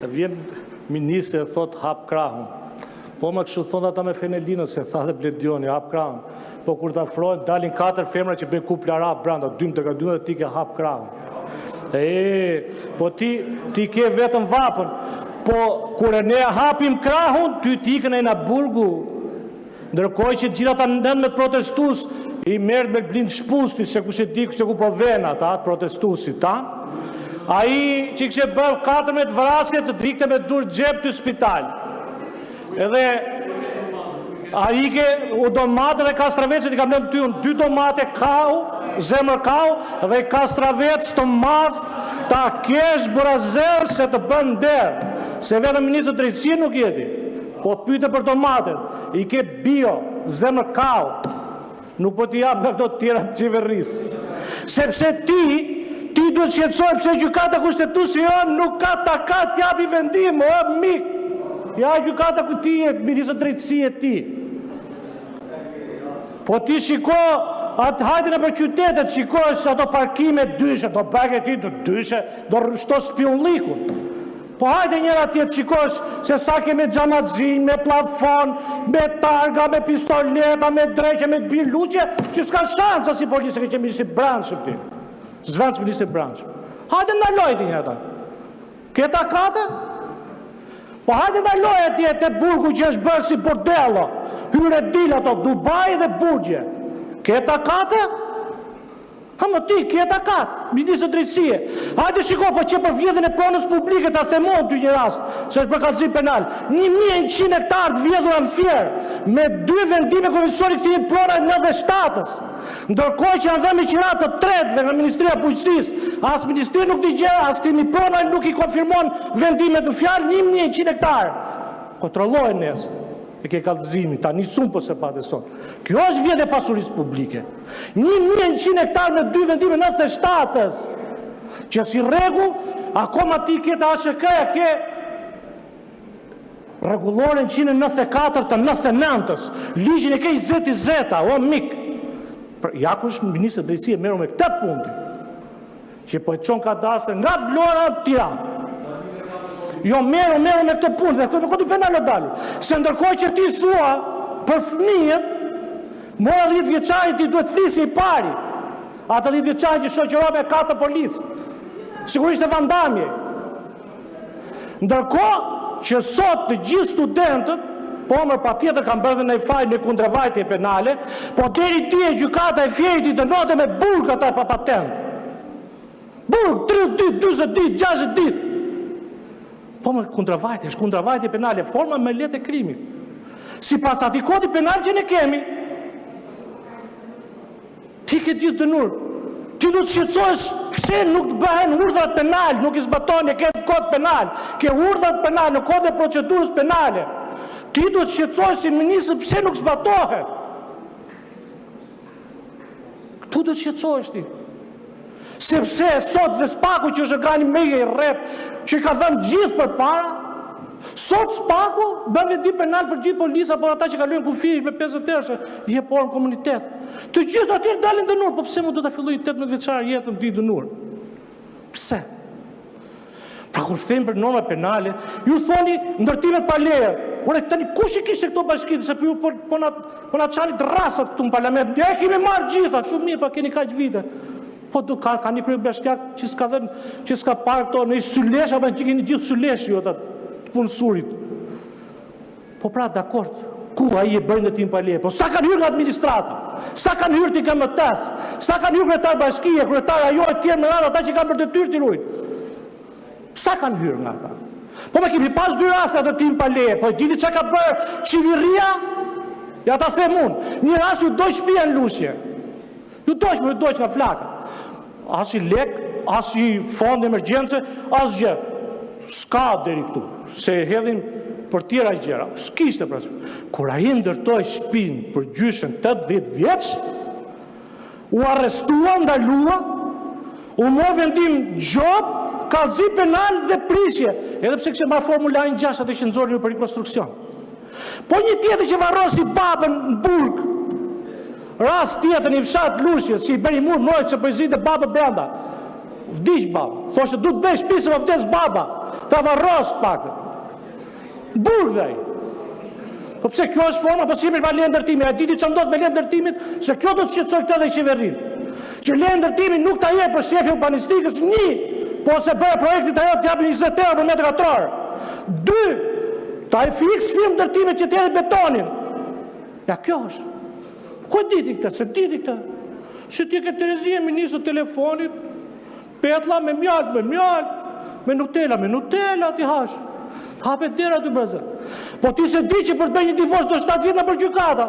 Vjen ministri e thot hap krahun. Po më kështu thonë ata me Fenelinën, se tha dhe Bledioni, hap krahun. Po kur të afrojnë, dalin 4 femra që bëjnë kupl arab brenda, 12 dhe ti ke hap krahun. Po ti ke vetëm vapën. Po kur ne hapim krahun, ty t'ikën e na burgu. Ndërkohë që gjitha ta nën me protestus, i merr me blind shpusti, se kush e di se ku po vjen ata protestuesit ta. Ai që kishte bërë 14 vrasje të dikte me dur xhep të spital. Edhe ai ke u domate dhe kastravecet i kam lënë ty 2 domate kau, zemër kau dhe kastravec të madh ta kesh burazer se të bën der. Se vetëm ministri i drejtësisë nuk jeti. Po pyete për domatet, i ke bio, zemër kau. Nuk po t'i jap nga këto të tjera të qeverisë. Sepse ti duhet shqetësoj pse gjykata kushtetuese nuk ka takat t'japi vendim, o mik. Ja gjykata ku ti je, ministri i drejtësisë ti. Po ti shiko, atë hajtën e për qytetet, shikosh ato parkime dyshe, do bagë ti do dyshe, do rështos pionlikun. Po hajde njëra tjetë shikosh se sa kemi xhamaxhin, me plafon, me targa, me pistoleta, me dreqe, me biluqe, që s'ka shansa si policë që ministri branshëm ti. Zvanç ministri branshëm. Hajde ndalojti njëra ta. Këta kate? Po hajde ndalojë atje te burgu që është bërë si bordello. Hyre dil ato Dubai dhe Burgje. Këta kate? Ha më ti, këta katë, ministri i drejtësisë. Hajde shiko, po që për vjedhjen e pronës publike ta themon ty një rast, se është për kallëzim penal. 1100 hektarë të vjedhura në Fier, me 2 vendime komisioni këtij prona 97-s. Ndërkohë që janë dhënë qirat të tretëve nga Ministria e Bujqësisë, as ministri nuk digje, as krimi prona nuk i konfirmon vendimet në fjalë 1100 hektarë. Kontrollojnë nesër. E ke kallëzimin, ta nisun po se pate sot. Kjo është vjedhje pasurisë publike. 1100 hektarë me 2 vendime 97-s. Që si rregull, akoma ti ke të ASHK-ja, ke rregulloren 194 të 99-s. Ligjin e ke i zeta, o mik. Ja kush ministri i drejtësisë merru me këtë punë. Që po e çon kadastre nga Vlora në Tiranë. Jo, merru me këtë punë, dhe këtë kodi penal o dalu. Se ndërkohë që ti thua për fëmijët, mora 10 vjeçari ti duhet flisi i pari. Ata 10 vjeçari që shoqërohen me 4 policë. Sigurisht e vandamje. Ndërkohë që sot të gjithë studentët, po mërë pa tjetër kam bërë dhe në i fajnë në kundrevajtje penale, po deri ti e gjykata e Fierit i dënote me burg ata pa patent. Burg, 30 ditë, 20 ditë, 60 ditë. Po më kundravajtje, është kundravajtje penale, forma me letë e krimit. Si pas ati kodi penal që ne kemi, ti ke gjithë dënur. Ti du të shqetësohesh pse nuk të bëhen urdhat penal, nuk i zbaton e ke kod penal, ke urdhat penal në kod e procedurës penale. Ti du të shqetësohesh si ministër pse nuk zbatohet. Këtu du të shqetësohesh ti. Sepse sot Vespaku që është grani me i rrep, që i ka dhënë gjithë për para, sot Spaku bën vendim penal për gjithë polisa, por ata që kalojnë kufiri me 50 erë, i jeporën komunitet. Të gjithë atyre dalin dënur, po pse mu do ta filloj 18 vjeçar jetën ti dënur? Pse? Pra kur them për norma penale, ju thoni ndërtimet pa leje. Ore tani kush i kishte këto bashkitë se ju po na çani rrasat këtu në parlament. Ja e kemi marrë gjitha, shumë mirë, pa keni kaq vite. Po ka një krye bashkiak që s'ka dhënë, që s'ka parë këto në sylesh, apo që keni gjithë sylesh ju ata të punësurit. Po pra, dakord, ku ai e bën ndërtim pa leje? Po sa kanë hyrë nga administrata? Sa kanë hyrë ti KMT-s? Sa kanë hyrë kryetar bashkie, kryetar ajo e tjerë me radhë ata që kanë për detyrë të ruajnë? Sa kanë hyrë nga ata? Po me kemi pas 2 raste ndërtim pa leje, po e dini çka ka bërë qeveria? Ja ta them unë, një rast ju doj shtëpia në Lushnjë. Ju dojsh nga flaka. As i lek, as i fond emergjence, as gjë. S'ka deri këtu, se hedhin për tjera gjëra. S'kishte pra. Kur ai ndërtoi shtëpinë për gjyshen 80 vjeç, u arrestua, ndalua, u mor vendim gjop, kallëzim penal dhe prishje, edhe pse kishte marrë formularin 6 atë që nxorën për rekonstruksion. Po një tjetër që varrosi babën në burg, rast tjetër një fshat Lushnjës, që i bëri mur mojtë që pëjzit e babë brenda. Vdiq babë. Thoshtë du të bëj shpisë më vdes baba. ta varros pak. Burdhaj. Po pse kjo është forma, po si me leje ndërtimi? A diti çfarë ndodh me leje ndërtimit? Se kjo do të shqetësoj këtë dhe qeverinë. Që leje ndërtimi nuk ta jep për shefi urbanistikës 1, po se bëre projektit ajo të japë 20 euro për metër katror. 2, ta e fiks firmë ndërtime që të hedhë betonin. Ja kjo është. Ku diti këtë? Se diti këtë. Se ti ke Terezia ministër telefonit, petlla me mjalt, me Nutella ti hash. Hapet dera të brezë. Po ti se di që për të bëjë një divorc do 7 vjet në për gjykata.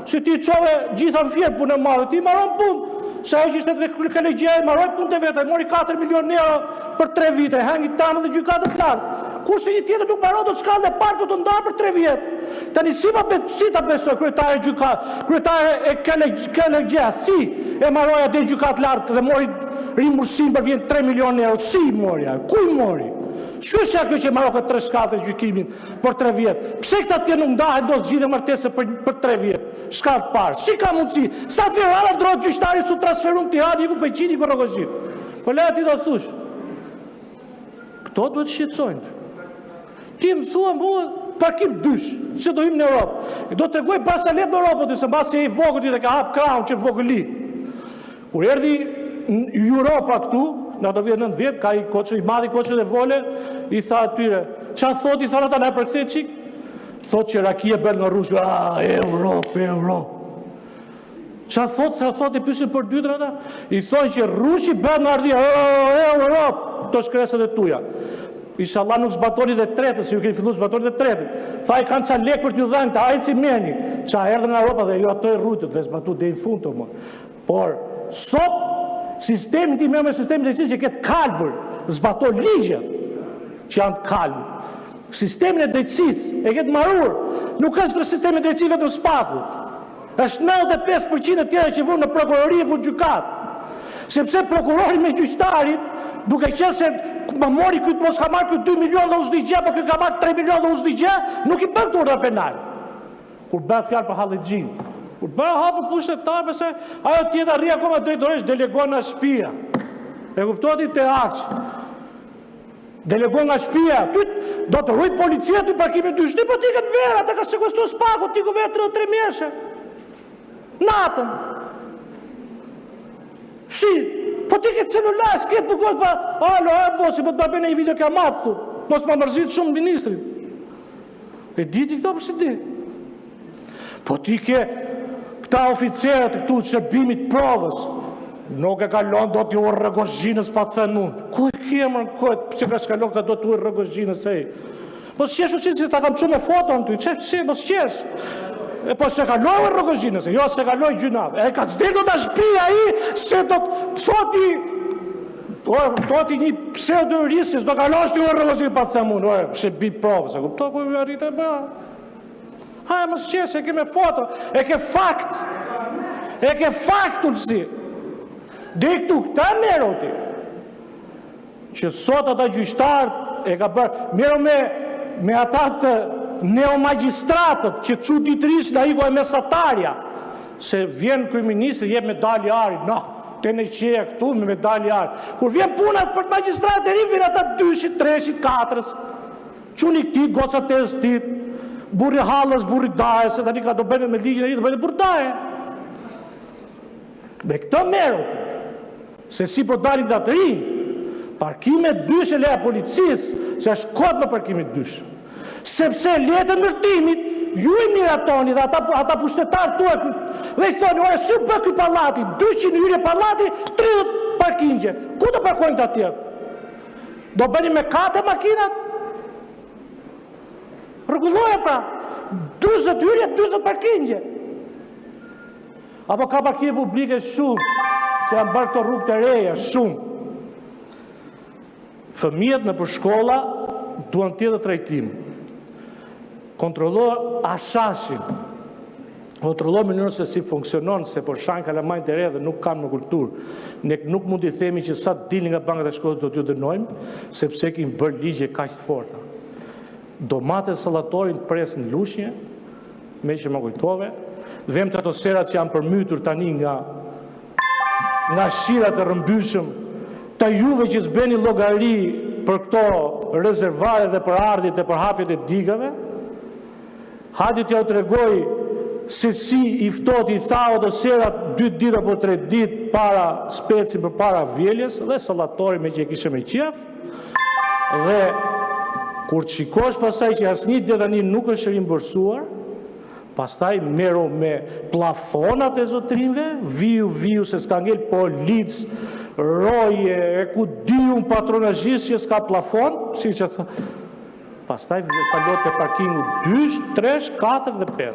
Se ti çove gjitha në fjerë punë marrë, ti marron punë. Se ajo që ishte te kolegjia e marroi punë të vetë, mori 4 milionë euro për 3 vite, hangi tanë dhe gjykatës lartë. Kurse një tjetër nuk mbaron të shkallë dhe partë të ndarë për 3 vjet. Tani si ta besoj kryetare gjykatë, kryetare e kolegjia, si e marroi atë gjykatë lartë dhe mori rimbursim për vjen 3 milionë euro, si mori ajo? Ku i mori? Shusha kjo që marrë këtë 3 shkallë të gjykimin për 3 vjet. Pse këta tjerë nuk ndahet do të zgjidhen martese për 3 vjet? Shkallë parë. Si ka mundësi? Sa të vjen ala ndrohet gjyqtari su transferum të Tiranë, iku Peqin, iku Rrogozhin. Po leja ti do të thush. Këto duhet shqetësojnë. Ti më thua mua parkim dysh, se do hym në Europë. Do të tregoj basa let në Europë, se mbasi e i vogël ti dhe ka hap kraun që vogëli. Kur erdhi Europa këtu, në do vjen 90, ka i koçë i madh, i koçë dhe vole, i tha atyre, çfarë thot, i thonë ata na përkthet çik? Thot që rakia bën në Rush, Europë. Çfarë thot i pyesin për dytën ata? I thonë që Rushi bën në ardhi, Europë, to shkresat e tuja. Inshallah nuk zbatoni dhe tretën, se ju keni filluar zbatoni dhe tretën. Tha i kanë ca lek për t'ju dhënë, ta ajnë si meni. Ça erdhën në Europë dhe jo ato rrugët dhe zbatu deri në fund më. Por sot sistemi ti me sistemin e drejtësisë që ketë kalbër, zbato ligjet që janë të kalbër. Sistemin e drejtësisë e ketë marrur, nuk është për sistemin e drejtësisë vetëm Spaku. Është 95% e tjera që vënë në prokurori e vënë gjykat. Sepse prokurori me gjyqtarin, duke qenë se më mori këtë mos ka marrë këtë 2 milionë dhe uzdigje, apo këtë ka marrë 3 milionë dhe uzdigje, nuk i bën të urdhra penal. Kur bën fjalë për Halixhin. Kur bërë hapë pushtetar, përse ajo tjetë arri akoma drejtoresh delegon nga shtëpia. E kuptoti të aqë. Delegon nga shtëpia. Ty do të rrujt policia të parkimit dysh. Ti po ti këtë vera, të ka sekuestu Spaku, ti ku vetë 3 mjeshe. Natën. Si, po ti këtë celular, s'ketë bugot pa, alo, bosi, po të bërbe në i video kamat këtu. Mos më mërzit shumë ministrit. E diti këto përse di. Po ti ke këta oficerët këtu të shërbimit provës, nuk e kalon do t'ju Rrogozhinës pa të thënë unë. Ku e kemërën këtë, që ka shkallon këta do t'ju Rrogozhinës e i? Po s'qesh u qitë si ta kam që me foton të ty, që po s'qesh? E po se kaloj Rrogozhinës e, jo se kaloj gjynave. E ka t'zdel do t'a shpia i, se do t'thoti një pseudo-risis, do kalosh t'ju Rrogozhinës pa të thënë unë, shërbim provës, e kupto ku e rritë e bëha. Haja mos qesë, e ke me foto, e ke fakt, ullësi. Dhe këtu këta mero ti, që sot ata gjyqtarët e ka bërë, mero me ata të neomagjistratët, që që ditërisht në iko e mesatarja, se vjen kryeministri, jep medalje ari, no, të në qeja këtu me medalje ari. Kur vjen punat për magjistratë, e rivin ata 2, 3, 4, që një këti, goca 5 ditë, burri halës, burri daje, se tani ka do bëjnë me ligjën e i, do bëjnë burri daje. Me këto mero, se si po dalin të të rinjë, parkimet dysh e leja policisë, se është kod në parkimet dysh. Sepse letë ndërtimit, ju i miratoni dhe ata pushtetarë tuaj, dhe i thoni, ore, su për këtë palati, 200 hyrje palati, 30 parkingje. Ku do parkojnë të atjerë? Do bëni me 4 makinat? Rregulloja pra, 20 hyrje, 20 parkingje. Apo ka parkingje publike shumë, se janë bërë këto rrugë të reja, shumë. Fëmijët në përshkolla duan tjetë trajtim. Kontrollo ashashin. Kontrollo mënyrën se si funksionon, se për shanë kalamajnë të re dhe nuk kanë në kulturë. Ne nuk mund të themi që sa dilni nga bankat e shkollës do t'ju dënojmë, sepse kemi bërë ligje kaq të forta. Domate sallatorin të presë në lushnje, me që më kujtove, vem të ato serat që janë përmytur tani nga shirat e rëmbyshëm, të juve që zbeni llogari për këto rezervare dhe për ardhjet e përhapjet e digave. Hajde t'ja u tregoj se si i ftohtë i tha otosjerat 2 ditë apo 3 ditë para specin për para vjeljes dhe sallatori me që e kishe me qef. Dhe kur të shikosh pasaj që asnjë detani nuk është rimbursuar, pastaj merru me plafonat e zotrinve, viu se s'ka ngel polic, roje, e ku diun patronazhist që s'ka plafon, si që thë. Pastaj kalot e parkingu 2, 3, 4 dhe 5.